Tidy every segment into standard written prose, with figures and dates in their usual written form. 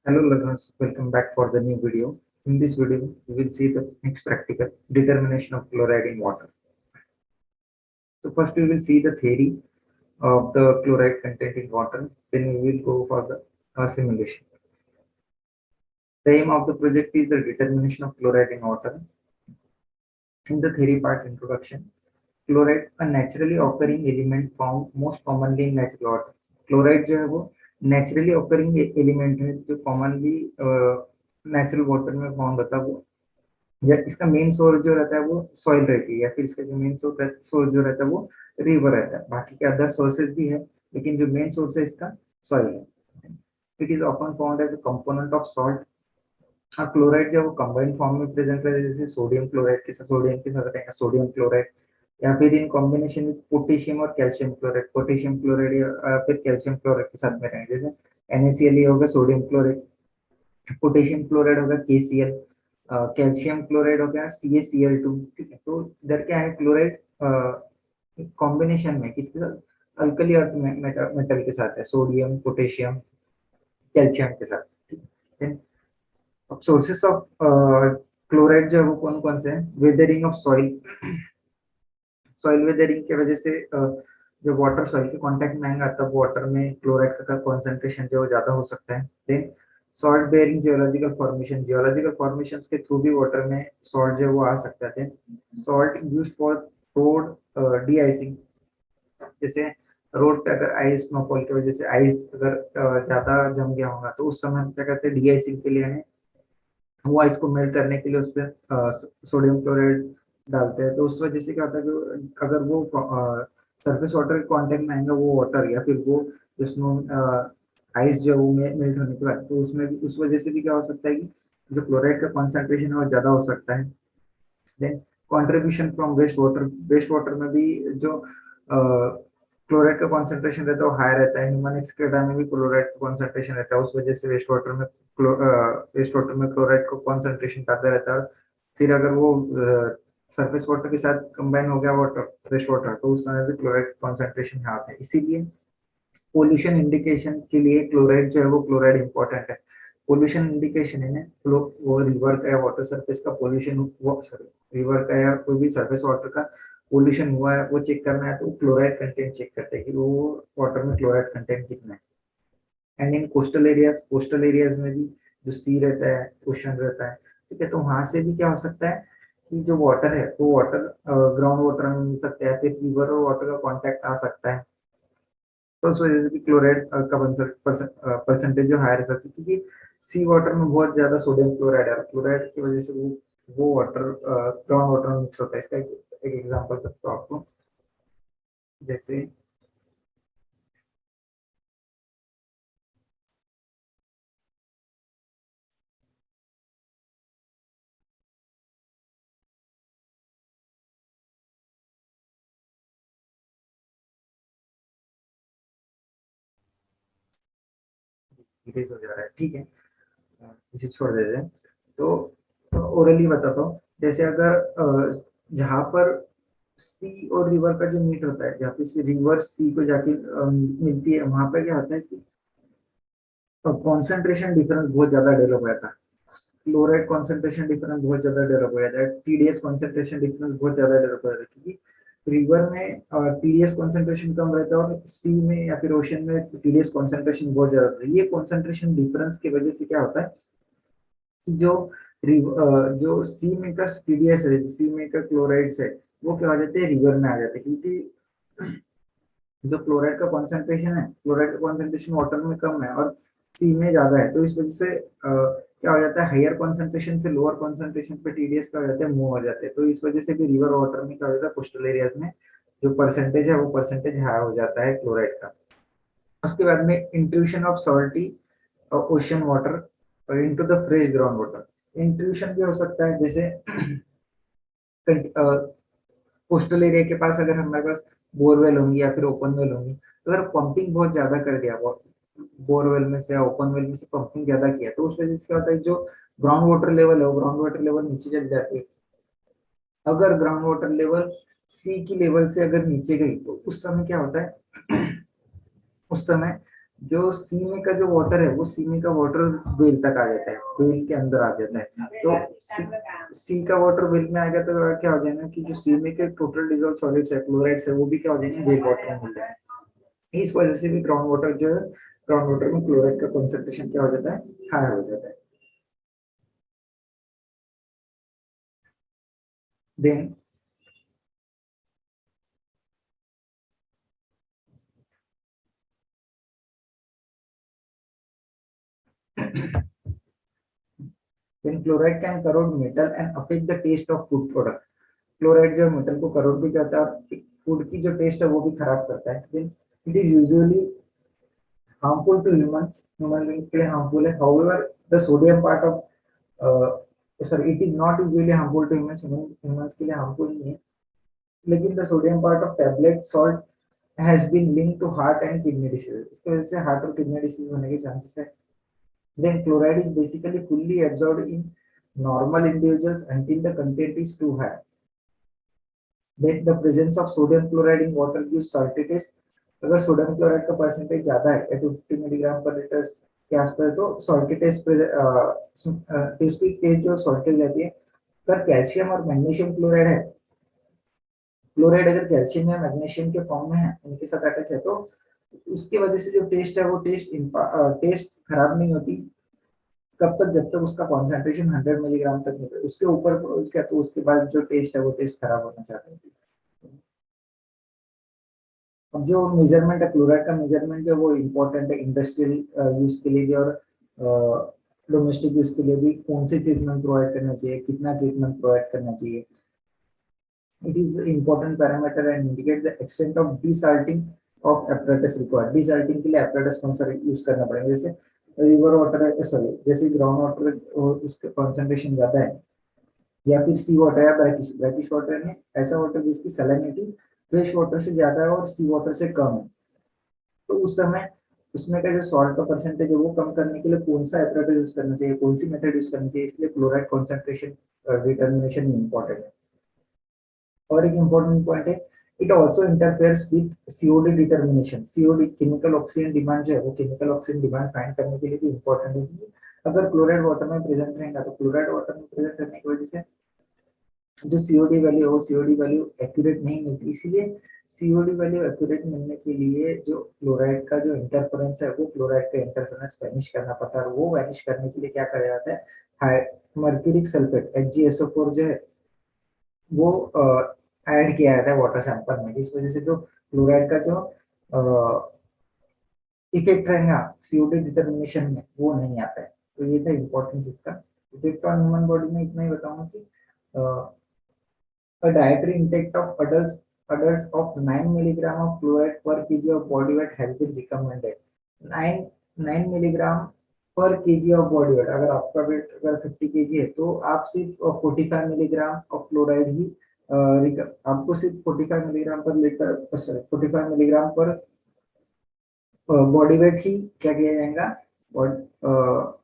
Hello learners, welcome back for the new video. In this video, we will see the next practical determination of chloride in water. So first we will see the theory of the chloride content in water, then we will go for the simulation. The aim of the project is the determination of chloride in water. In the theory part introduction, chloride a naturally occurring element found most commonly in natural water. Chloride जो है वो naturally occurring element है जो commonly natural water में found होता है वो या इसका मेन सोर्स जो रहता है वो सॉइल रहती है या फिर इसका जो मेन सोर्स जो रहता है वो रिवर रहता है बाकी के अदर सोर्सेज भी है लेकिन जो मेन सोर्स है इसका सॉइल है it is often found as a component of salt हाँ क्लोराइड जो वो कंबाइंड फॉर्म में प्रेजेंट है जैसे सोडियम क्लोराइड के साथ रहेगा सोडियम क्लोराइड या फिर इन कॉम्बिनेशन विद पोटेशियम और कैल्शियम क्लोराइड या फिर कैल्शियम क्लोराइड के साथ में रहेंगे जैसे NaCl होगा सोडियम क्लोराइड पोटेशियम क्लोराइड होगा KCl कैल्शियम क्लोराइड हो गया CaCl2 ठीक है तो इधर क्या है क्लोराइड कॉम्बिनेशन में किसके साथ अल्कली अर्थ मेटल के साथ है सोडियम पोटेशियम कैल्शियम के साथ ठीक है अब सोर्सेस ऑफ क्लोराइड जो है वो कौन कौन से हैं वेदरिंग ऑफ सॉइल वेदरिंग की वजह से जो वाटर सॉइल के कांटेक्ट में आएगा तब वाटर में क्लोराइड का कॉन्सेंट्रेशन जो ज्यादा हो सकता है then salt bearing geological formation के थ्रू भी वाटर में सॉल्ट जो है वो आ सकता है salt use for road deicing जैसे रोड पे अगर आइस स्नोफॉल की वजह से आइस अगर ज्यादा जम गया होगा तो उस समय हम क्या कहते हैं डी आइसिंग के लिए हमें वो आइस को मेल्ट करने के लिए उस पर सोडियम क्लोराइड डालते हैं तो उस वजह से क्या होता है कि अगर वो सरफेस वाटर के कांटेक्ट में आएगा वो वाटर या फिर वो जिसमें आइस जो वो मेल्ट होने के बाद तो उसमें भी उस वजह से भी क्या हो सकता है कि जो क्लोराइड का कॉन्सेंट्रेशन है वो ज्यादा हो सकता है then contribution from waste water में भी जो क्लोराइड का कॉन्सेंट्रेशन रहता है वो हाई रहता है ह्यूमन के में भी क्लोराइड का कॉन्सेंट्रेशन रहता है उस वजह से वेस्ट वाटर में क्लोराइड का कॉन्सेंट्रेशन ज्यादा रहता है फिर अगर वो सरफेस वाटर के साथ कंबाइन हो गया वाटर फ्रेश वाटर तो उस समय भी क्लोराइड कॉन्सेंट्रेशन यहाँ पे इसीलिए पोल्यूशन इंडिकेशन के लिए क्लोराइड जो है वो क्लोराइड इंपॉर्टेंट है पोल्यूशन इंडिकेशन है ना वो रिवर का या वाटर सरफेस का पोल्यूशन वो सॉरी रिवर का या कोई भी सरफेस वाटर का पोल्यूशन हुआ है वो चेक करना है तो क्लोराइड कंटेंट चेक करते हैं कि वो वाटर में क्लोराइड कंटेंट कितना है एंड इन कोस्टल एरियाज में भी जो सी रहता है ओशन रहता है ठीक है तो वहां से भी क्या हो सकता है कि जो वाटर है वो वाटर ग्राउंड वाटर में मिल सकता है फिर रिवर और वाटर का कांटेक्ट आ सकता है तो उस वजह से भी क्लोराइड का परसेंटेज जो हायर रहता है क्योंकि सी वाटर में बहुत ज्यादा सोडियम क्लोराइड है क्लोराइड की वजह से वो वाटर ग्राउंड वाटर में मिक्स होता है इसका एक एग्जांपल सकता हूँ आपको जैसे डिक्रीज हो जा रहा है ठीक है इसे छोड़ देते हैं तो ओरली बताता हूँ जैसे अगर जहाँ पर सी और रिवर का जो मीट होता है जहाँ पे रिवर सी को जाके मिलती है वहां पर क्या होता है कि कॉन्सेंट्रेशन डिफरेंस बहुत ज्यादा डेवलप हो जाता है क्लोराइड कॉन्सेंट्रेशन डिफरेंस बहुत ज्यादा डेवलप हो जाता है TDS कॉन्सेंट्रेशन डिफरेंस बहुत ज्यादा डेवलप हो जाता है क्योंकि रिवर में TDS कॉन्सेंट्रेशन कम रहता है और सी में या फिर ओशन में TDS कॉन्सेंट्रेशन बहुत ज्यादा रहता है ये कॉन्सेंट्रेशन डिफरेंस की वजह से क्या होता है जो जो सी में का TDS है सी में का क्लोराइड्स है वो क्या हो जाते हैं रिवर में आ जाते हैं क्योंकि जो क्लोराइड का कॉन्सेंट्रेशन है क्लोराइड का कॉन्सेंट्रेशन वाटर में कम है और सी में ज्यादा है तो इस वजह से क्या हो जाता है हायर कॉन्सेंट्रेशन से लोअर कॉन्सेंट्रेशन पे TDS का हो जाता है मूव हो जाते हैं तो इस वजह से भी रिवर वाटर में क्या हो जाता है कोस्टल एरियाज में जो परसेंटेज है वो परसेंटेज हाई हो जाता है क्लोराइड का उसके बाद में intrusion of salty ocean water into the fresh ground water intrusion भी हो सकता है जैसे कोस्टल एरिया के पास अगर हमारे पास बोरवेल होंगी या फिर ओपन वेल होंगी तो अगर पंपिंग बहुत ज्यादा कर दिया बोरवेल में से या ओपन वेल में से पंपिंग ज्यादा किया तो उस वजह से क्या होता है जो ग्राउंड वाटर लेवल है वो ग्राउंड वाटर लेवल नीचे चली जाती है अगर ग्राउंड वाटर लेवल सी की लेवल से अगर नीचे गई तो उस समय क्या होता है उस समय जो सी में का जो वाटर है वो सी में का वाटर वेल तक आ जाता है, वेल के अंदर आ जाता है। तो सी का वाटर वेल में आएगा तो क्या हो जाएगा कि जो सी में के टोटल डिजोल्व सॉलिड्स है, क्लोराइड्स है, वो भी क्या हो जाएंगे, वेल वाटर में मिल जाएंगे। इस वजह से भी ग्राउंड वाटर जो है, ग्राउंड वाटर में क्लोराइड का कॉन्सेंट्रेशन क्या हो जाता है, हाई हो जाता है। Then then chloride can corrode metal and affect the taste of food product। Chloride जो मेटल को करोड भी करता है और फूड की जो टेस्ट है वो भी खराब करता है। Then it is usually harmful to humans, human beings के लिए harmful है। However, the sodium part of sorry, it is not usually harmful to humans, humans के लिए harmful नहीं है। लेकिन the sodium part of tablet salt has been linked to heart and kidney disease। इसकी वजह से heart और kidney disease होने के chances है। Then chloride is basically fully absorbed in normal individuals until the content is too high। Then the presence of sodium chloride in water gives salty taste। अगर sodium chloride का percentage ज्यादा है 50 milligram पर litre के आसपास तो salty test test की test जो सॉल्टी रहती है। अगर कैल्शियम और मैग्नीशियम क्लोराइड है, क्लोराइड अगर कैल्शियम या मैग्नीशियम के फॉर्म में है, उनके साथ अटैच है, तो उसकी वजह से जो टेस्ट है वो टेस्ट खराब नहीं होती। कब तक, जब तक उसका कॉन्सेंट्रेशन 100 मिलीग्राम तक नहीं, उसके ऊपर उसका तो उसके बाद जो टेस्ट है वो टेस्ट खराब होना चाहते हैं। अब जो मेजरमेंट है, क्लोराइड का मेजरमेंट है वो इम्पोर्टेंट है इंडस्ट्रियल यूज के लिए भी और डोमेस्टिक यूज के लिए भी। कौन सी ट्रीटमेंट प्रोवाइड करना चाहिए, कितना ट्रीटमेंट प्रोवाइड करना चाहिए, it is important parameter and indicate the extent of desalting of apparatus required. Desalting के लिए एपरेटस कौन सा यूज करना पड़ेगा, जैसे रिवर वाटर है, सॉरी जैसे ग्राउंड वाटर उसका कॉन्सेंट्रेशन ज्यादा है, या फिर सी वाटर या ब्रैकिश ब्रैकिश वाटर में ऐसा वाटर जिसकी सैलिनिटी फ्रेश वाटर से ज्यादा है और सी वाटर से कम है, तो उस समय उसमें का जो सॉल्ट का परसेंटेज है वो कम करने के लिए कौन सा एपरेटस यूज करना चाहिए, कौन सी मेथड यूज करनी चाहिए, इसलिए क्लोराइड कॉन्सेंट्रेशन डिटर्मिनेशन इंपॉर्टेंट है। और एक इंपॉर्टेंट पॉइंट है, it also interferes with COD determination. COD chemical oxygen demand जो है वो केमिकल ऑक्सीजन डिमांड फाइंड करने के लिए भी इंपॉर्टेंट है। अगर क्लोराइड वाटर में प्रेजेंट रहेगा तो क्लोराइड वाटर में प्रेजेंट रहने की वजह से जो सीओडी वैल्यू है वो सीओडी वैल्यू एक्यूरेट नहीं मिलती। इसीलिए सीओडी वैल्यू एक्यूरेट मिलने के लिए जो क्लोराइड का जो इंटरफेरेंस है वो क्लोराइड का इंटरफेरेंस वैनिश करना पड़ता है, और वो वैनिश करने के लिए क्या करा जाता है, हाई मर्क्यूरिक सल्फेट HgSO4 जो है वो ऐड किया जाता है वाटर सैंपल में। इस वजह से जो क्लोराइड का जो इफेक्ट रहेगा सीओडी डिटर्मिनेशन में वो नहीं आता है। तो ये था इम्पोर्टेंस इसका। इफेक्ट ऑन ह्यूमन बॉडी में इतना ही बताऊंगा कि a dietary intake of adults of 9 milligram of fluoride per kg of body weight has been recommended। 9 milligram पर केजी ऑफ बॉडी वेट, अगर आपका वेट अगर 50 केजी है तो आप सिर्फ 45 मिलीग्राम ऑफ फ्लोराइड ही आपको सिर्फ 45 मिलीग्राम पर लीटर, सॉरी 45 मिलीग्राम पर बॉडी वेट ही क्या किया जाएगा और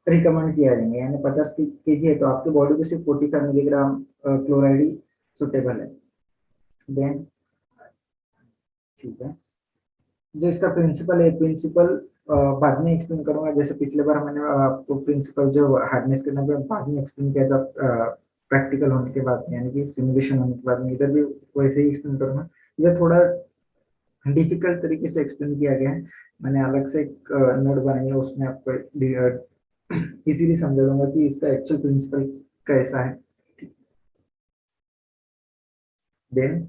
रिकमेंड किया जाएगा। यानी 50 केजी है तो आपकी बॉडी को सिर्फ 45 मिलीग्राम क्लोराइड ही सुटेबल है। देन ठीक है, जो इसका प्रिंसिपल है, प्रिंसिपल बाद में एक्सप्लेन करूंगा। जैसे पिछले बार मैंने आपको प्रिंसिपल जो हार्डनेस करने के बाद में एक्सप्लेन किया था प्रैक्टिकल होने के बाद में, यानी कि सिमुलेशन होने के बाद में, इधर भी वैसे ही एक्सप्लेन करूंगा। इधर थोड़ा डिफिकल्ट तरीके से एक्सप्लेन किया गया है, मैंने अलग से एक नोट बनाई है, उसमें आपको इजीली समझा दूंगा कि इसका एक्चुअल प्रिंसिपल कैसा है। देन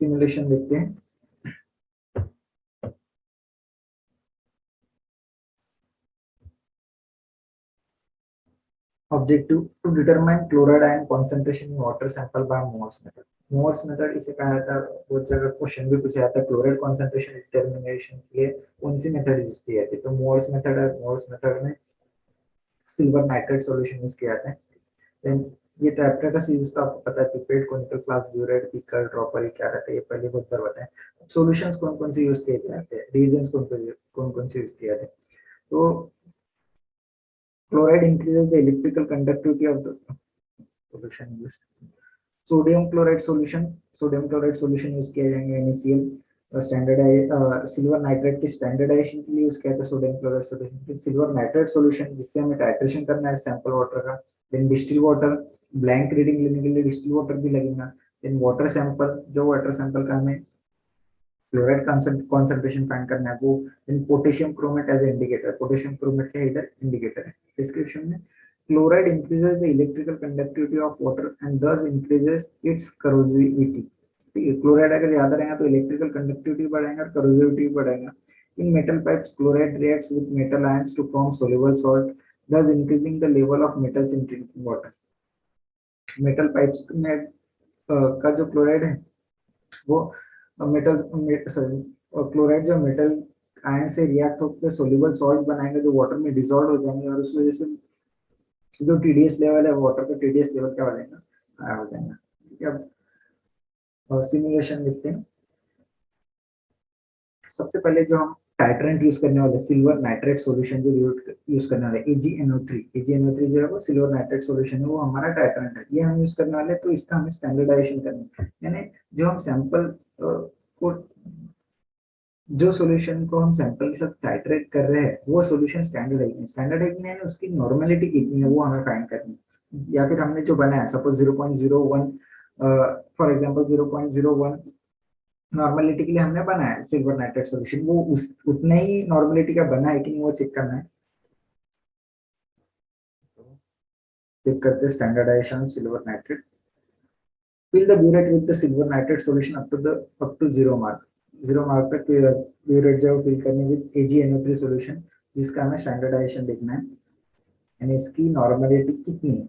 सिमुलेशन देखते हैं। Objective to determine chloride ion concentration in water sample by Morse method। Morse method इसे कहा जाता है, बहुत जगह क्वेश्चन भी पूछा जाता है क्लोराइड कॉन्सेंट्रेशन डिटर्मिनेशन के लिए कौन सी मेथड यूज की जाती है, तो मोर्स मेथड है। मोर्स मेथड में सिल्वर नाइट्रेट सॉल्यूशन यूज किया जाता है। देन ये तो एप्रेटस यूज तो आपको पता है, pipette, conical flask, burette, beaker, dropper, क्या रहता है ये पहले बहुत बार बताएं। सॉल्यूशंस कौन कौन से यूज किए जाते हैं, रीजंस कौन कौन से यूज किए जाते हैं, तो chloride increases the electrical conductivity of the solution used। Sodium chloride solution use किया जाएंगे NaCl स्टैंडर्ड सिल्वर नाइट्रेट की स्टैंडर्डाइजेशन के लिए यूज किया था सोडियम क्लोराइड सॉल्यूशन, फिर सिल्वर नाइट्रेट सॉल्यूशन जिससे हमें टाइट्रेशन करना है सैंपल वाटर का, then distil water blank reading लेने के लिए डिस्टिल वाटर भी लगेगा, देन वाटर सैंपल जो वाटर सैंपल का हमें क्लोराइड कॉन्सेंट्रेशन फाइंड करना है वो, then potassium chromate as indicator, potassium chromate का इधर इंडिकेटर है डिस्क्रिप्शन में। Chloride increases the electrical conductivity of water and दस इंक्रीजेस इट्स करोसिविटी। ठीक है, क्लोराइड अगर ज्यादा रहेगा तो इलेक्ट्रिकल कंडक्टिविटी बढ़ेगा और करोसिविटी बढ़ेगा। In metal pipes chloride reacts with metal ions to form soluble salt thus increasing the level of metals in drinking water। Metal pipes में का जो क्लोराइड है वो मेटल सॉरी क्लोराइड जो मेटल आयन से रिएक्ट होकर soluble salt बनाएंगे जो वाटर में डिसॉल्व हो जाएंगे और उस वजह से जो टीडीएस लेवल है वाटर का टीडीएस लेवल क्या हो जाएगा, हाई हो जाएगा। ठीक है, अब सिमुलेशन देखते हैं। सबसे पहले जो हम टाइट्रेंट यूज करने वाले सिल्वर नाइट्रेट सॉल्यूशन जो यूज करने वाले AgNO3 जो है वो सिल्वर नाइट्रेट सॉल्यूशन है, वो हमारा टाइट्रेंट है, ये हम यूज करने वाले। तो इसका हमें स्टैंडर्डाइजेशन करना है, यानी जो हम सैंपल को जो सॉल्यूशन को हम सैंपल के साथ टाइट्रेट कर रहे हैं वो सॉल्यूशन स्टैंडर्ड है कि नहीं, उसकी नॉर्मेलिटी कितनी है वो हमें फाइंड करनी है। या फिर हमने जो बनाया सपोज 0.01 फॉर एग्जांपल 0.01 नॉर्मेलिटी के लिए हमने बनाया सिल्वर नाइट्रेट सॉल्यूशन, वो उतने ही नॉर्मेलिटी का बना है कि नहीं वो चेक करना है। चेक करते हैं standardization silver nitrate. fill the burette with the silver nitrate solution up to 0 mark तक burette जो फिल करनी विद AgNO3 सॉल्यूशन जिसका हमें स्टैंडर्डाइजेशन देखना है, यानी इसकी नॉर्मेलिटी कितनी है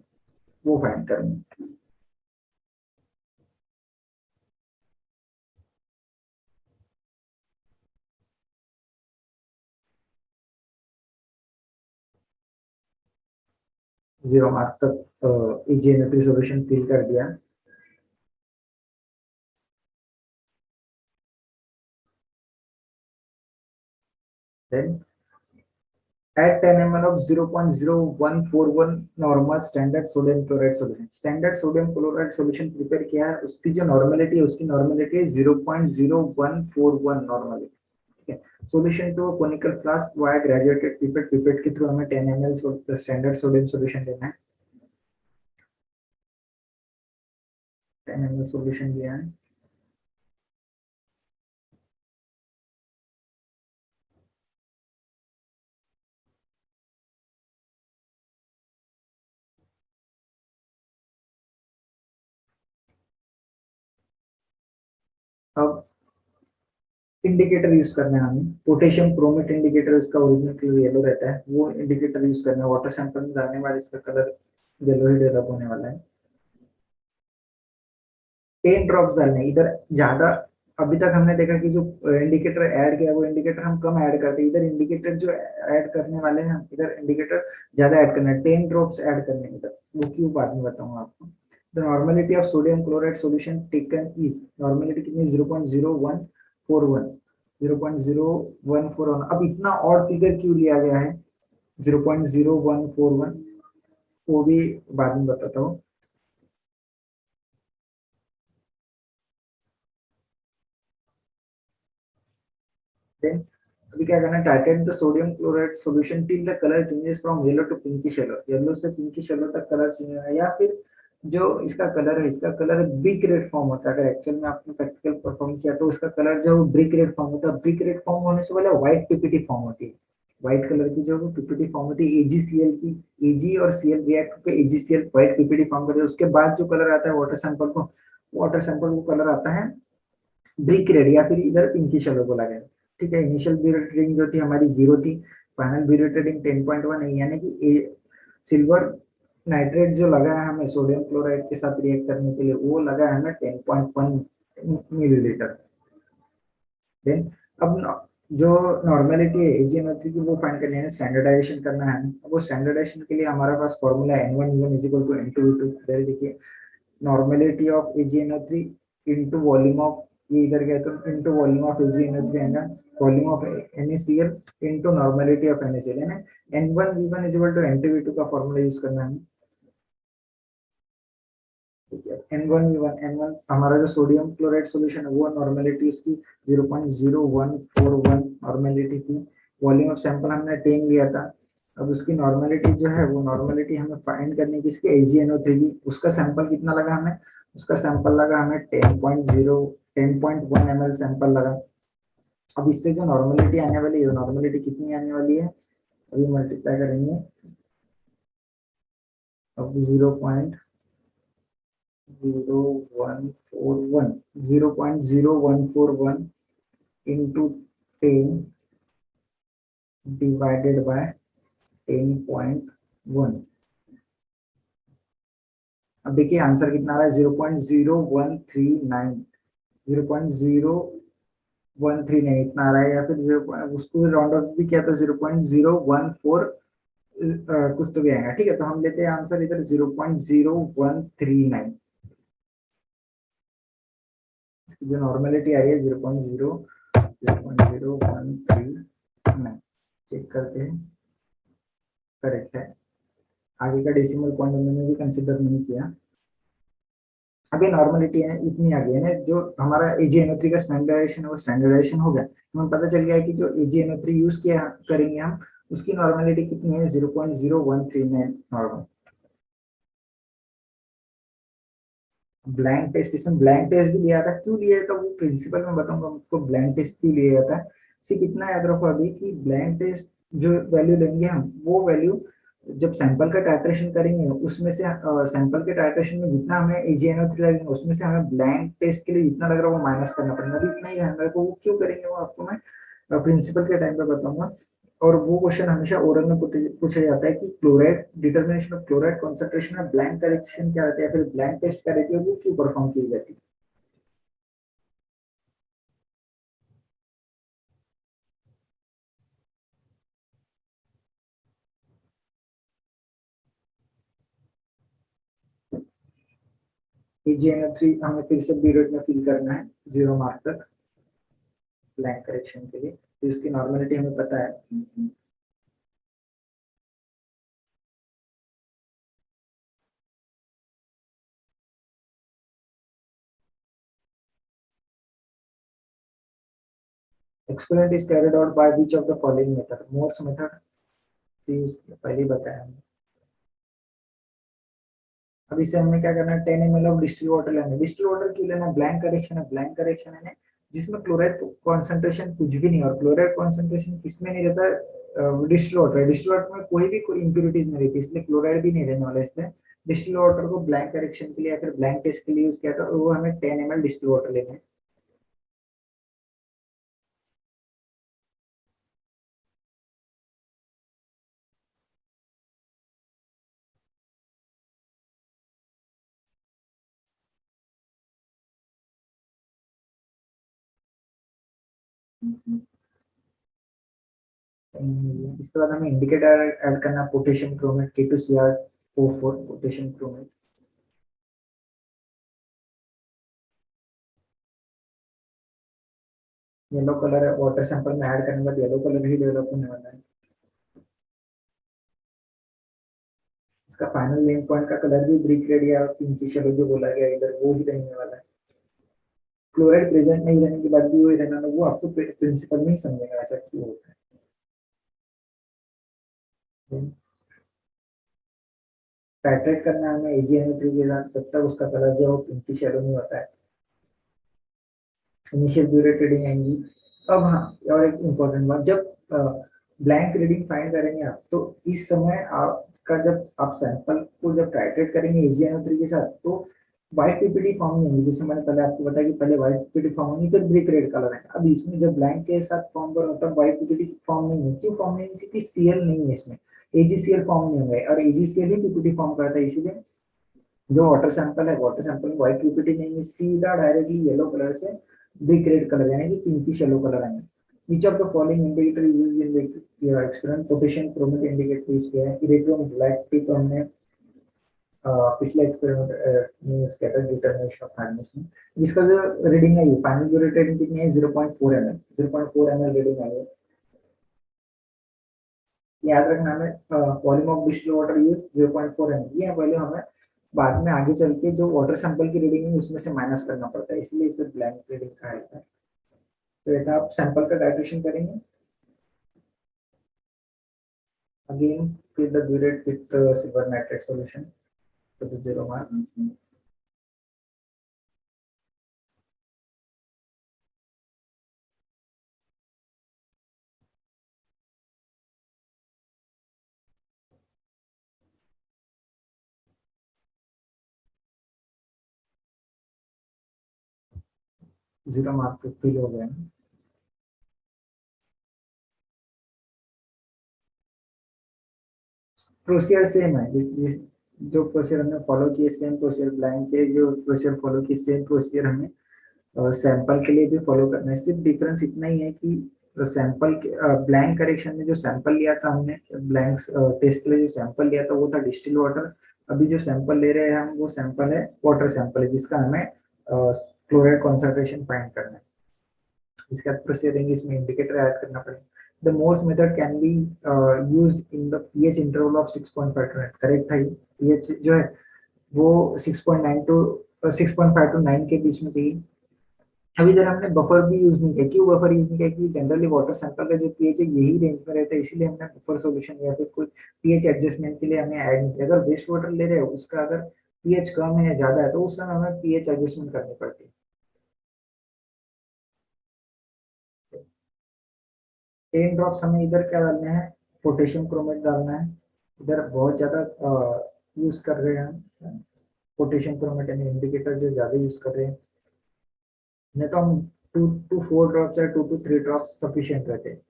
वो फाइंड करनी है। जीरो मार्क तक AgNO3 सॉल्यूशन फिल कर दिया। Then add 10 ml of 0.0141 normal standard sodium chloride solution। Standard sodium chloride solution prepare किया है, उसकी जो नॉर्मेलिटी है उसकी नॉर्मेलिटी है 0.0141 नॉर्मली। ठीक है, solution to conical flask via graduated pipette के थ्रू हमें 10 ml स्टैंडर्ड सोडियम सॉल्यूशन देना है। 10 ml सॉल्यूशन दिया है। अब इंडिकेटर यूज करना है हमें, पोटेशियम क्रोमेट इंडिकेटर, उसका ओरिजिनल कलर येलो रहता है, वो इंडिकेटर यूज करना है। वाटर सैंपल में जाने वाले इसका कलर येलो ही डेवलप होने वाला है। 10 ड्रॉप्स डालने इधर ज्यादा। अभी तक हमने देखा कि जो इंडिकेटर ऐड किया वो इंडिकेटर हम कम ऐड करते हैं, इधर इंडिकेटर जो ऐड करने वाले हैं हम इधर इंडिकेटर ज्यादा ऐड करना है, 10 ड्रॉप्स ऐड करने हैं इधर, वो क्यों बाद में बताऊंगा आपको। The normality of sodium chloride solution taken is, normality कितनी 0.0141 0.0141। अब इतना ऑड फिगर क्यों लिया गया है 0.0141, वो भी बाद में बताता हूँ। Then अभी क्या करना है, titrate the sodium chloride solution till the colour changes from yellow to pinkish yellow, yellow से पिंकिश येलो तक कलर चेंज होगा। या फिर जो इसका कलर है, इसका कलर ब्रिक रेड फॉर्म होता है। अगर एक्चुअल में आपने प्रैक्टिकल परफॉर्म किया तो इसका कलर जो ब्रिक रेड फॉर्म होता है। ब्रिक रेड फॉर्म होने से पहले व्हाइट पीपीटी फॉर्म होती है, व्हाइट कलर की जो पीपीटी फॉर्म होती है AgCl की, Ag और Cl रिएक्ट होकर AgCl व्हाइट पीपीटी फॉर्म करते हैं। उसके बाद जो कलर आता है वाटर सैंपल को, वाटर सैंपल को कलर आता है ब्रिक रेड या फिर इधर पिंकिश येलो बोला गया। ठीक है, इनिशियल ब्यूरेट रेटिंग जो थी हमारी 0 थी, फाइनल ब्यूरेट रेटिंग 10.1 है, यानी कि सिल्वर नाइट्रेट जो लगा है हमें सोडियम क्लोराइड के साथ रिएक्ट करने के लिए वो लगा है हमें 10.1 मिलीलीटर। देन अब जो नॉर्मेलिटी है AgNO3 की वो फाइंड करनी है, स्टैंडर्डाइजेशन करना है। वो स्टैंडर्डाइजेशन के लिए हमारे पास formula N1 is equal to N2 देखिए, normality of AgNO3 into volume of, ये इधर गया तो इनटू वॉल्यूम ऑफ AgNO3 है ना, volume of NaCl into normality of NaCl है ना। N1 V1 is equal to N2 V2 का फॉर्मूला यूज करना है। N1 हमारा जो सोडियम क्लोराइड सॉल्यूशन है वो नॉर्मेलिटी उसकी 0.0141 नॉर्मेलिटी थी। वॉल्यूम ऑफ सैंपल हमने 10 लिया था। अब उसकी नॉर्मेलिटी जो है वो नॉर्मेलिटी हमें फाइंड करनी है इसके AgNO3 की। उसका सैंपल कितना लगा हमें, उसका सैंपल लगा हमें 10.1 ml सैंपल लगा। अब इससे जो नॉर्मेलिटी आने वाली है, नॉर्मेलिटी कितनी आने वाली है, अभी मल्टीप्लाई करेंगे। अब 0.0141 into 10 divided by 10.1। अब देखिए आंसर कितना आ रहा है, 0.0139, 0.0139 इतना आ रहा है, या फिर 0 उसको राउंड ऑफ भी किया तो 0.014 कुछ तो भी आएगा। ठीक है, तो हम लेते हैं आंसर इधर 0.0139। जो नॉर्मेलिटी आ रही है 0.0139। चेक करते हैं, करेक्ट है। आगे का डेसिमल पॉइंट हमने भी कंसिडर नहीं किया। अभी नॉर्मलिटी है इतनी आ गई है ना, जो हमारा AgNO3 का स्टैंडर्डाइजेशन है वो स्टैंडर्डाइजेशन हो गया। हमें पता चल गया है कि जो AgNO3 यूज किया करेंगे हम, उसकी नॉर्मलिटी कितनी है, 0.0139 नॉर्मल। ब्लैंक टेस्ट, इसमें ब्लैंक टेस्ट भी लिया था। क्यों लिया था वो प्रिंसिपल में बताऊंगा आपको, ब्लैंक टेस्ट क्यों लिया जाता है। सिर्फ इतना याद रखो अभी कि ब्लैंक टेस्ट जो वैल्यू लेंगे हम, वो वैल्यू जब सैंपल का टाइट्रेशन करेंगे उसमें से सैंपल के टाइट्रेशन में जितना हमें AgNO3 लगेगा उसमें से हमें ब्लैंक टेस्ट के लिए जितना लग रहा है वो माइनस करना पड़ेगा। अभी इतना ही ध्यान रखो, वो क्यों करेंगे वो आपको मैं प्रिंसिपल के टाइम पे बताऊंगा। और वो क्वेश्चन हमेशा ओरल में पूछा जाता है कि chloride determination of chloride concentration में ब्लैंक करेक्शन क्या रहता है, फिर ब्लैंक टेस्ट क्या रहती है, वो क्यों परफॉर्म की जाती है। AgNO3 हमें फिर से पीरियड में फिल करना है 0 मार्क तक ब्लैंक करेक्शन के लिए। तो इसकी नॉर्मेलिटी हमें पता है। Experiment is carried out by which of the following method, Mohr's method, पहले ही बताया हमने। अब इसे हमें क्या करना है, 10 ml ऑफ डिस्टिल वाटर लेना है। डिस्टिल वाटर क्यों लेना, ब्लैंक करेक्शन है। ब्लैंक करेक्शन है जिसमें क्लोराइड कॉन्सेंट्रेशन कुछ भी नहीं, और क्लोराइड कॉन्सेंट्रेशन किसमें नहीं रहता, डिस्टिल वाटर। डिस्टिल वाटर में कोई भी कोई इंप्योरिटीज नहीं रहती, इसलिए क्लोराइड भी नहीं रहने वाला। इसलिए डिस्टिल वाटर को ब्लैंक करेक्शन के लिए या फिर ब्लैंक टेस्ट के लिए यूज किया था, और वो हमें 10 ml डिस्टिल वाटर लेना है। इसके बाद हमें इंडिकेटर ऐड करना, potassium chromate K2Cr O4 potassium chromate. Yellow colour है, वाटर सैंपल में ऐड करने के बाद येलो कलर ही डेवलप होने वाला है। इसका फाइनल मेन पॉइंट का कलर भी ब्रिक रेड या पिंकी शेडो जो बोला गया इधर, वो ही रहने वाला है। क्लोराइड प्रेजेंट नहीं रहने के बाद भी वही रहना, वो आपको प्रिंसिपल नहीं समझेगा ऐसा क्यों होता है। टाइट्रेट करना है हमें AgNO3 के साथ, जब तक उसका कलर जो है पिंकी शेडो नहीं होता है। इनिशियल ब्यूरेट रीडिंग आएंगी। अब हाँ, और एक इम्पोर्टेंट बात, जब ब्लैंक रीडिंग फाइंड करेंगे आप, तो इस समय आपका जब आप सैंपल को जब टाइट्रेट करेंगे AgNO3 के साथ, तो व्हाइट पीपीटी फॉर्म नहीं होगी। जैसे मैंने पहले आपको बताया कि पहले व्हाइट पीपीटी फॉर्म होगी फिर ब्रिक रेड कलर है। अब इसमें जब ब्लैंक के साथ फॉर्म करो तब व्हाइट पीपीटी फॉर्म नहीं है। क्यों फॉर्म नहीं है, क्योंकि Cl नहीं है इसमें, AgCl फॉर्म नहीं होंगे, और AgCl ही पीपीटी फॉर्म करता है। इसीलिए जो वाटर सैंपल है, वाटर सैंपल में व्हाइट पीपीटी नहीं है, सीधा डायरेक्टली येलो कलर से ब्रिक रेड कलर यानी कि पिंकिश येलो कलर आएंगे। Which of the following indicator is used in the your experiment? Potassium chromate indicator use किया है। इलेक्ट्रॉन ब्लैक टी तो हमने पिछले एक्सपेरिमेंट में यूज किया था डिटरमिनेशन ऑफ हार्डनेस में। जिसका जो रीडिंग है, ये फाइनल जो रेटिंग कितनी है, 0.4 ml, 0.4 ml रीडिंग आई है। याद रखना हमें volume of distil water use 0.4 ml, ये वैल्यू हमें बाद में आगे चल के जो वाटर सैंपल की रीडिंग है उसमें से माइनस करना पड़ता है, इसलिए इसे ब्लैंक रीडिंग कहा जाता है। तो बेटा आप सैंपल का टाइट्रेशन करेंगे, अगेन फिर the burette with silver nitrate solution to the 0 mark. 0 mark पे फिल हो गए। प्रोसीजर सेम है, जिस जो प्रोसीजर हमने फॉलो किए सेम प्रोसीजर, ब्लैंक के जो प्रोसीजर फॉलो किए सेम प्रोसीजर हमें सैंपल के लिए भी फॉलो करना है। सिर्फ डिफरेंस इतना ही है कि सैंपल के ब्लैंक करेक्शन में जो सैंपल लिया था हमने, ब्लैंक टेस्ट के लिए जो सैंपल लिया था वो था डिस्टिल वाटर। अभी जो सैंपल ले रहे हैं हम वो सैंपल है वाटर सैंपल है, जिसका हमें क्लोराइड कॉन्सेंट्रेशन फाइंड करना है। इसके बाद प्रोसीजर इसमें इंडिकेटर ऐड करना पड़ेगा। The Morse method can be used in the pH interval of 6.5 to 9। Correct है, pH जो है वो 6.9 टू 6.5 टू 9 के बीच में चाहिए। अभी इधर हमने बफर भी यूज नहीं किया। क्यों बफर यूज नहीं किया? क्योंकि जनरली वाटर सैंपल का जो पीएच है यही रेंज में रहता है, इसीलिए हमने बफर सॉल्यूशन या फिर कोई पीएच एडजस्टमेंट के लिए हमें ऐड नहीं किया। अगर वेस्ट वाटर ले रहे हो उसका अगर पीएच कम है या ज्यादा है तो उस समय हमें पीएच एडजस्टमेंट करनी पड़ती है। 10 ड्रॉप्स हमें इधर क्या डालना है, पोटेशियम क्रोमेट डालना है। इधर बहुत ज्यादा यूज कर रहे हैं हम पोटेशियम क्रोमेट यानी इंडिकेटर जो ज्यादा यूज कर रहे हैं, नहीं तो हम 2 to 4 ड्रॉप्स या 2 to 3 ड्रॉप्स सफिशियंट रहते हैं।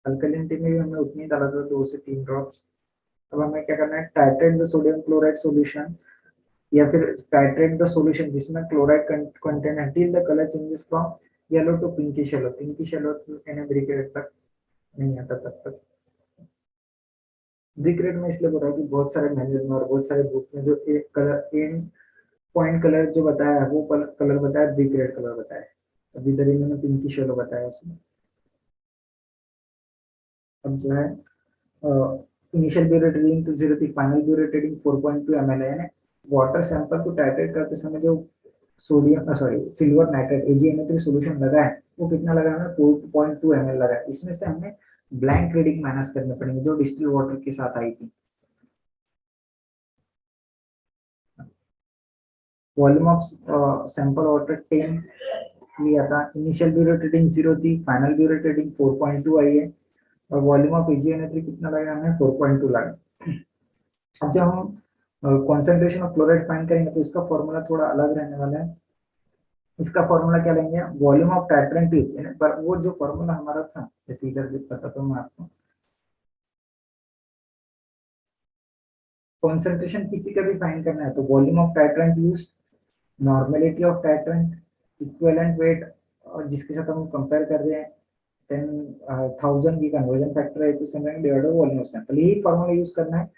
अल्कलिनिटी में भी हमने उतनी डाला था, 2 से 3 ड्रॉप्स। अब हमें क्या करना है, titrate the sodium chloride solution या फिर टाइट्रेट द सॉल्यूशन जिसमें क्लोराइड कंटेंट है till the colour changes from yellow to pinkish yellow. Pinkish yellow यानी ब्रिक रेड तक नहीं आता तब तक। ब्रिक रेड में इसलिए बोल रहा हूँ कि बहुत सारे मैनुअल में और बहुत सारे बुक में जो एक कलर एन पॉइंट कलर जो बताया है वो कलर बताया, ब्रिक रेड कलर बताया है। अभी इधर इन्होंने पिंकिश येलो बताया उसमें। अब जो है इनिशियल ब्यूरेट रीडिंग टू 0 थी, फाइनल ब्यूरेट रीडिंग 4.2 ml है ना। वाटर सैंपल को टाइट्रेट करते समय जो sodium sorry silver nitrate AgNO3 solution लगा है वो कितना लगा है, 4.2 ml लगा है। इसमें से हमने ब्लैंक रीडिंग माइनस करने पड़ेंगे जो डिस्टिल वाटर के साथ आई थी। वॉल्यूम ऑफ सैंपल वाटर 10 लिया था। इनिशियल ब्यूरेट रीडिंग 0 थी, फाइनल ब्यूरेट रीडिंग 4.2 आई है और वॉल्यूम ऑफ AgNO3 कितना लगा हमें, 4.2 लगा। अब जब हम कॉन्सेंट्रेशन ऑफ क्लोराइड फाइंड करेंगे तो इसका फॉर्मूला थोड़ा अलग रहने वाला है। इसका फॉर्मूला क्या लेंगे, वॉल्यूम ऑफ टाइट्रेंट इज, पर वो जो फॉर्मूला हमारा था जैसे इधर भी पता तो मैं आपको, कॉन्सेंट्रेशन किसी का भी फाइंड करना है तो volume of titrant use, normality of titrant, equivalent weight और जिसके साथ हम कंपेयर कर रहे हैं 10,000 की कन्वर्जन फैक्टर है तो समझेंगे divide by volume of sample, यही फॉर्मूला यूज करना है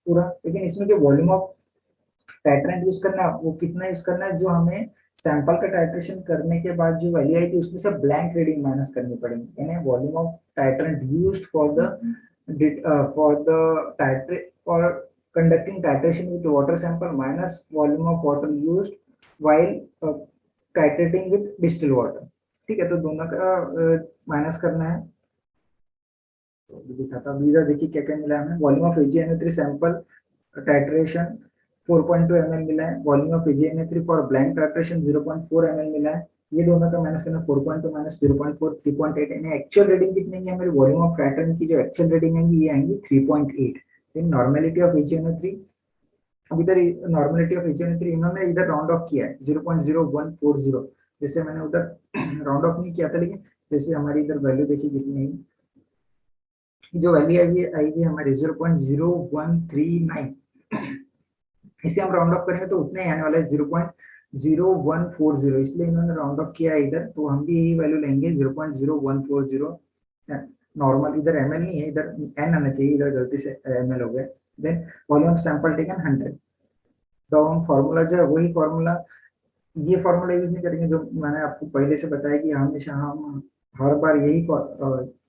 पूरा। लेकिन इसमें जो वॉल्यूम ऑफ टाइट्रेंट यूज करना है वो कितना यूज करना है, जो हमें सैंपल का टाइट्रेशन करने के बाद जो वैल्यू आई थी उसमें से ब्लैंक रीडिंग माइनस करनी पड़ेगी, यानी volume of titrant used for the titrate for conducting titration with water sample minus volume of water used while titrating with distil water. ठीक है, तो दोनों का माइनस करना है। तो दिखाता हूँ, इधर देखिए क्या क्या मिला है हमें, volume of AgNO3 sample titration 4.2 ml मिला है, volume of AgNO3 for blank titration 0.4 ml मिला है। ये दोनों का माइनस करना, 4.2 माइनस 0.4 3.8, यानी एक्चुअल रीडिंग कितनी है मेरी वॉल्यूम ऑफ टाइट्रेशन की, जो एक्चुअल रीडिंग आएंगी ये आएंगी 3.8। फिर नॉर्मेलिटी ऑफ AgNO3, अब इधर नॉर्मेलिटी ऑफ AgNO3 इन्होंने इधर राउंड ऑफ किया है 0.0140, जैसे मैंने उधर राउंड ऑफ नहीं किया था, लेकिन जैसे हमारी इधर वैल्यू देखिए कितनी है, जो वैल्यू आएगी हमारी 0.0139, इसे हम राउंड ऑफ करेंगे तो उतने ही आने वाला है 0.0140, इसलिए इन्होंने राउंड ऑफ किया है इधर, तो हम भी यही वैल्यू लेंगे 0.0140। नॉर्मल इधर ml नहीं है, इधर n आना चाहिए, इधर गलती से ml हो गया। Then volume sample taken 100। तो हम फॉर्मूला जो है वही फॉर्मूला, ये फॉर्मूला यूज नहीं करेंगे जो मैंने आपको पहले से बताया कि हमेशा हम हर बार यही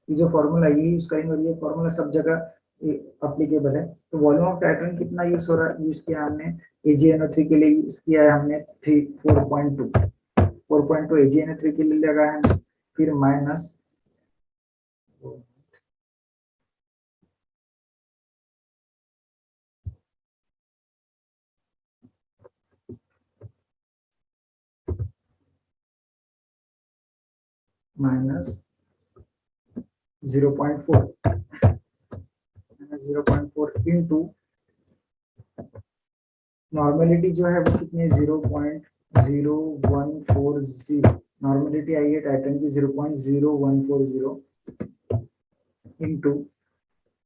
ये जो फॉर्मूला यही यूज करेंगे और ये फॉर्मूला सब जगह अप्लीकेबल है। तो वॉल्यूम ऑफ टाइटन कितना यूज किया हमने, AgNO3 के लिए यूज किया है हमने 4.2 AgNO3 के लिए लगाया है। फिर माइनस माइनस 0.4 इंटू नॉर्मेलिटी जो है वो कितनी 0.0140। नॉर्मेलिटी आई है टाइटन की 0.0140 इंटू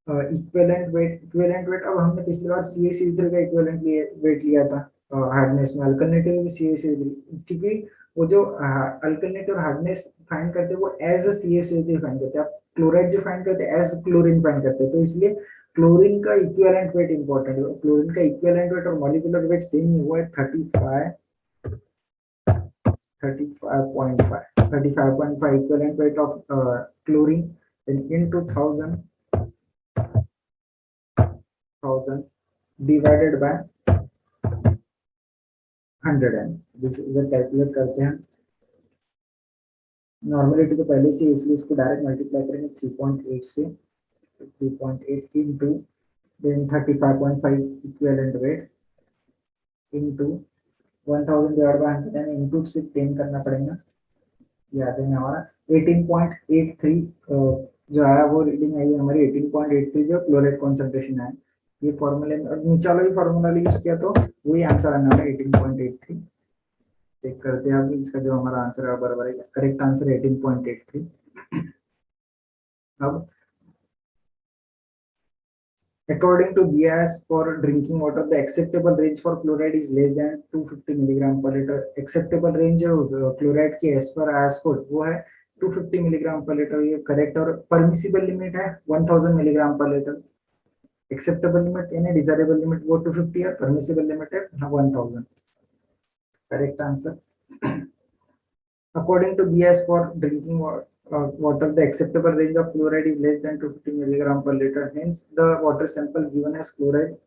इक्विवेलेंट वेट। अब हमने पिछली बार CaCO3 का इक्विवेलेंट वेट लिया था हार्डनेस में, अल्टरनेटिव में CaCO3, क्योंकि वो जो अल्टरनेटिव और हार्डनेस फाइंड करते हैं वो एज अ CaCO3 फाइंड करते हैं, आप क्लोराइड जो फाइंड करते हैं एज क्लोरीन फाइंड करते हैं, तो इसलिए क्लोरीन का इक्विवेलेंट वेट इंपॉर्टेंट है। क्लोरीन का इक्विवेलेंट वेट और मॉलिक्यूलर वेट सेम ही हुआ है 35.5 equivalent weight of chlorine into 1000 divided by 100 M. इधर कैलकुलेट करते हैं नॉर्मलिटी तो पहले से, इसलिए इसको डायरेक्ट मल्टीप्लाई करेंगे 3.8 से, 3.8 into then 35.5 equivalent weight into 1000 divide by 100 M into से 10 करना पड़ेगा। याद है हमारा 18.83 जो आया वो रीडिंग आई है हमारी 18.83 जो क्लोराइड कॉन्सेंट्रेशन है। ये फॉर्मूले में और नीचे वाला भी फॉर्मूला यूज किया तो वही आंसर आना है 18.83। चेक करते हैं अभी इसका जो हमारा आंसर है बराबर है, करेक्ट आंसर 18.83। अब according to BIS for drinking water the acceptable range for chloride is less than 250 milligram per liter। acceptable range जो क्लोराइड की एज पर IS कोड वो है 250 मिलीग्राम पर लीटर, ये करेक्ट। और परमिसिबल लिमिट है 1000 milligram पर लीटर। एक्सेप्टेबल लिमिट यानी डिजायरेबल लिमिट वो 250 है, परमिसिबल लिमिट है 1000। Correct answer. According to BIS for drinking water, the acceptable range of chloride is less than 250 milligram per liter. Hence, the water sample given as chloride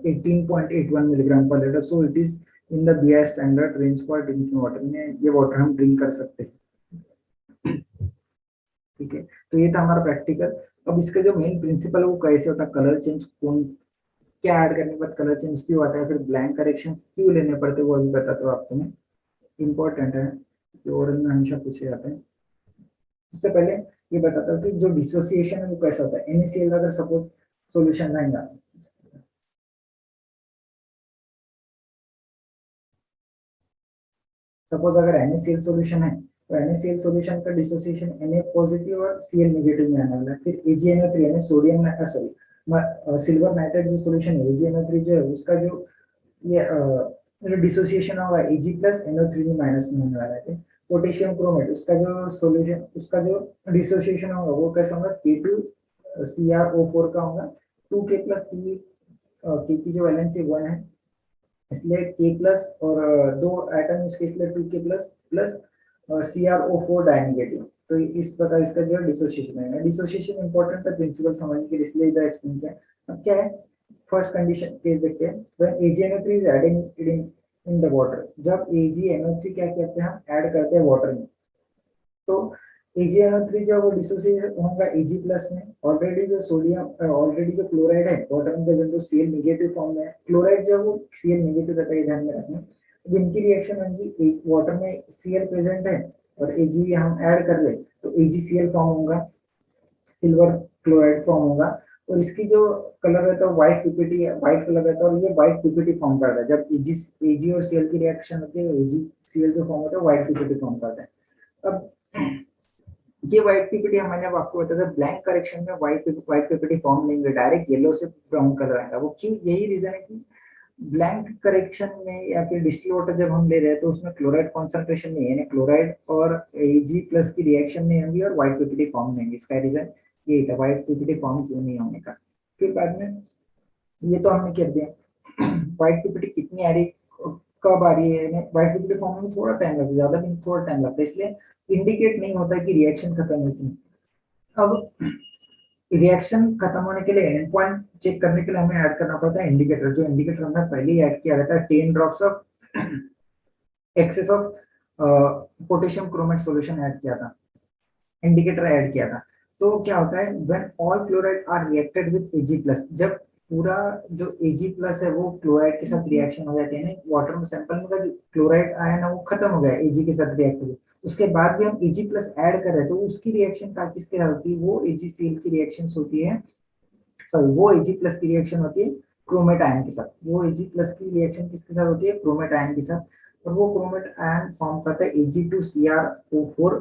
18.81 milligram per liter. So it is in the BIS standard range for drinking water. में ये water हम drink कर सकते हैं। ठीक है, तो ये था हमारा प्रैक्टिकल। अब इसका जो मेन प्रिंसिपल है वो कैसे होता है, कलर चेंज कौन क्या ऐड करने के बाद कलर चेंज क्यों आता है, फिर ब्लैंक करेक्शंस क्यों लेने पड़ते हैं वो अभी बताता हूँ आपको मैं। इम्पोर्टेंट है जो ओरल में हमेशा पूछे जाते हैं। उससे पहले ये बताता हूँ कि जो डिसोसिएशन है वो कैसा होता है। NaCl अगर सपोज सॉल्यूशन रहेगा, सपोज अगर NaCl सॉल्यूशन है तो NaCl सॉल्यूशन का डिसोसिएशन Na पॉजिटिव और Cl नेगेटिव में आने वाला है। फिर AgNO3 यानी सोडियम सॉरी सिल्वर नाइट्रेट जो सॉल्यूशन है AgNO3 जो है उसका जो ये डिसोसिएशन होगा Ag प्लस NO3 में माइनस में होने वाला है। पोटेशियम क्रोमेट उसका जो सॉल्यूशन उसका जो डिसोसिएशन होगा वो कैसा होगा K2CrO4 का होगा 2K प्लस K की जो वैलेंसी 1 है इसलिए K प्लस और दो एटम इसके इसलिए 2K प्लस प्लस CrO4 डाइनेगेटिव। तो इस प्रकार इसका जो डिसोसिएशन है। डिसोसिएशन इंपॉर्टेंट है प्रिंसिपल समझने के लिए, इसलिए इधर एक्सप्लेन किया। अब क्या है फर्स्ट कंडीशन केस देखते हैं, when AgNO3 is adding in the water. जब AgNO3 क्या करते हैं हम ऐड करते हैं वाटर में, तो AgNO3 जो वो डिसोसिएट होगा Ag प्लस में। ऑलरेडी जो सोडियम ऑलरेडी जो क्लोराइड है वाटर में प्रेजेंट वो Cl नेगेटिव फॉर्म में है, क्लोराइड जो वो Cl नेगेटिव रहता है, ध्यान में रखना। अब इनकी रिएक्शन होगी वाटर में Cl प्रेजेंट है और Ag हम ऐड कर ले तो AgCl फॉर्म होगा, सिल्वर क्लोराइड फॉर्म होगा। और इसकी जो कलर रहता है व्हाइट पीपीटी व्हाइट कलर रहता है और ये व्हाइट पीपीटी फॉर्म करता है। जब Ag और Cl की रिएक्शन होती है AgCl जो फॉर्म होता है व्हाइट पीपीटी फॉर्म करता है। अब ये व्हाइट पीपीटी मैंने आपको बताया था ब्लैंक करेक्शन में व्हाइट पीपीटी फॉर्म लेंगे, डायरेक्ट येलो से ब्राउन कलर आएगा। वो क्यों, यही रीजन है कि ब्लैंक करेक्शन में या फिर डिस्टिल वाटर जब हम ले रहे हैं तो उसमें क्लोराइड कॉन्सेंट्रेशन नहीं है, क्लोराइड और Ag प्लस की रिएक्शन नहीं होगी और व्हाइट पीपीटी फॉर्म नहीं होगी। इसका रीजन ये था व्हाइट पीपीटी फॉर्म क्यों नहीं होने का। फिर बाद में ये तो हमने कर दिया व्हाइट पीपीटी कितनी आ रही कब आ रही है, व्हाइट पीपीटी फॉर्म में थोड़ा टाइम लगता है, ज्यादा नहीं थोड़ा टाइम लगता है, इसलिए इंडिकेट नहीं होता कि रिएक्शन खत्म होती है। अब रिएक्शन खत्म होने के लिए एंड पॉइंट चेक करने के लिए हमें ऐड करना पड़ता है इंडिकेटर, जो इंडिकेटर हमने पहले ही ऐड किया रहता है, 10 drops of excess of potassium chromate solution add किया था, इंडिकेटर ऐड किया था। तो क्या होता है, when all chloride are reacted with Ag+, जब पूरा जो Ag+ है वो क्लोराइड के साथ रिएक्शन हो जाते हैं, वाटर में सैंपल में का जो क्लोराइड आया ना वो खत्म हो गया Ag के साथ रिएक्ट हो गया, उसके बाद भी हम Ag+ ऐड कर रहे हैं, तो उसकी रिएक्शन का किसके साथ होती है, वो AgCl की रिएक्शन होती है, सॉरी वो Ag+ की रिएक्शन होती है क्रोमेट आयन के साथ, वो Ag+ की रिएक्शन किसके साथ होती है, क्रोमेट आयन के साथ, और वो क्रोमेट आयन फॉर्म करता है Ag2CrO4,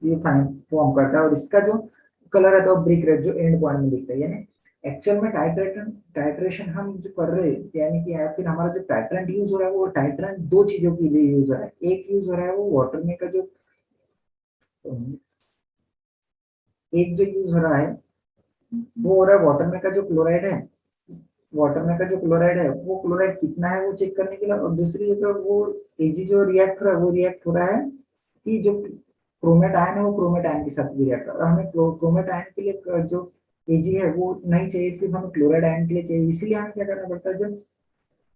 ये फॉर्म करता है, और इसका जो कलर है तो ब्रिक रेड जो एंड पॉइंट में दिखता है, यानी एक्चुअल में टाइट्रेशन हम जो कर रहे हैं, यानी कि या फिर हमारा जो टाइट्रेंट यूज हो रहा है वो टाइट्रेंट दो चीजों के लिए यूज हो रहा है, एक यूज हो रहा है वो वाटर में का जो, एक जो यूज हो रहा है वो हो रहा है वाटर में का जो क्लोराइड है, वाटर में का जो क्लोराइड है वो क्लोराइड कितना है वो चेक करने के लिए, और दूसरी जगह वो Ag जो रिएक्ट हो रहा है वो रिएक्ट हो रहा है कि जो क्रोमेट आयन है वो क्रोमेट आयन के साथ भी रिएक्ट हो रहा है, हमें क्रोमेट आयन के लिए जो Ag है वो नहीं चाहिए, सिर्फ हमें क्लोराइड आयन के लिए चाहिए, इसीलिए हमें क्या करना पड़ता है, जब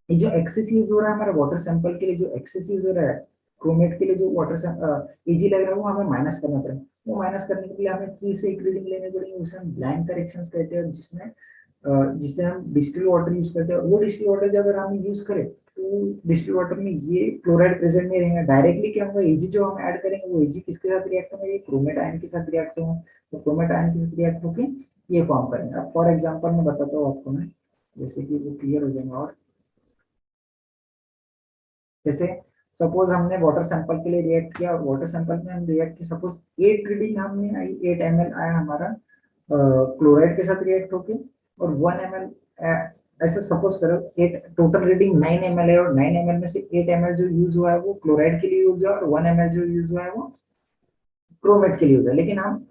ये जो एक्सेस यूज हो रहा है हमारे वाटर सैंपल के लिए, जो एक्सेस यूज हो रहा है क्रोमेट के लिए, जो वाटर Ag लग रहा है वो हमें माइनस करना पड़ेगा, वो माइनस करने के लिए हमें की से एक रीडिंग लेनी पड़ेगी, उसे हम ब्लैंक करेक्शंस कहते हैं, जिसमें जिससे हम डिस्टिल वाटर यूज करते हैं, और वो डिस्टिल वाटर जब अगर हम यूज करें तो डिस्टिल वाटर में ये क्लोराइड प्रेजेंट नहीं रहेगा, डायरेक्टली क्या होगा, Ag जो हम ऐड करेंगे वो Ag किसके साथ रिएक्ट होंगे, ये क्रोमेट आयन के साथ रिएक्ट होंगे, तो क्रोमेट आयन के साथ रिएक्ट होके ये फॉर्म करेंगे। अब फॉर एग्जांपल मैं बताता हूँ आपको, मैं जैसे कि वो क्लियर हो जाएगा, और जैसे सपोज हमने वाटर सैंपल के लिए रिएक्ट किया, और वाटर सैंपल में हम रिएक्ट किया, सपोज 8 रीडिंग हमने आई, 8 ml आया हमारा क्लोराइड के साथ रिएक्ट होके, और 1 ml ऐसे सपोज करो 8 टोटल रीडिंग 9 ml है, और 9 ml में से 8 ml जो यूज हुआ है वो क्लोराइड के लिए यूज हुआ है, और 1 ml जो यूज हुआ है वो क्रोमेट के लिए यूज है, लेकिन हम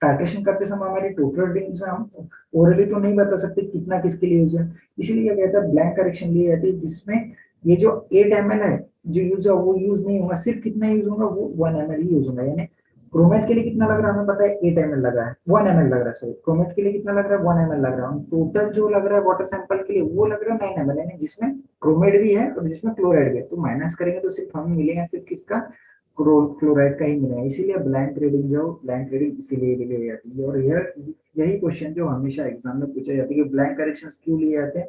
टाइट्रेशन करते समय हमारी टोटल रीडिंग से हम ओरली तो नहीं बता सकते कितना किसके लिए यूज है, इसीलिए क्या कहता है ब्लैंक करेक्शन ली जाती है, जिसमें ये जो 8 ml है जो यूज है वो यूज नहीं होगा, सिर्फ कितना यूज होगा, वो 1 ml ही यूज होगा, यानी क्रोमेट के लिए कितना लग रहा है हमें पता है 8 ml लग रहा है, 1 ml लग रहा है, सॉरी क्रोमेट के लिए कितना लग रहा है 1 ml लग रहा है, टोटल जो लग रहा है वाटर सैंपल के लिए वो लग रहा है 9 ml, यानी जिसमें क्रोमेट भी है और जिसमें क्लोराइड भी है, तो माइनस करेंगे तो सिर्फ हमें मिलेगा सिर्फ किसका, क्लोराइड का ही मिलेगा, इसीलिए ब्लैंक रीडिंग जो ब्लैंक रीडिंग इसीलिए ली जाती है, और यही क्वेश्चन जो हमेशा एग्जाम में पूछा जाता है कि ब्लैंक करेक्शन क्यों लिए जाते हैं,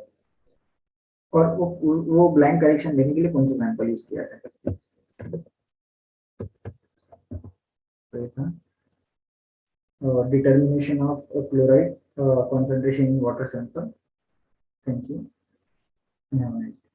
और वो ब्लैंक करेक्शन लेने के लिए कौन सा सैंपल यूज किया जाता है, determination of chloride concentration in water sample. Thank you. Have a nice day.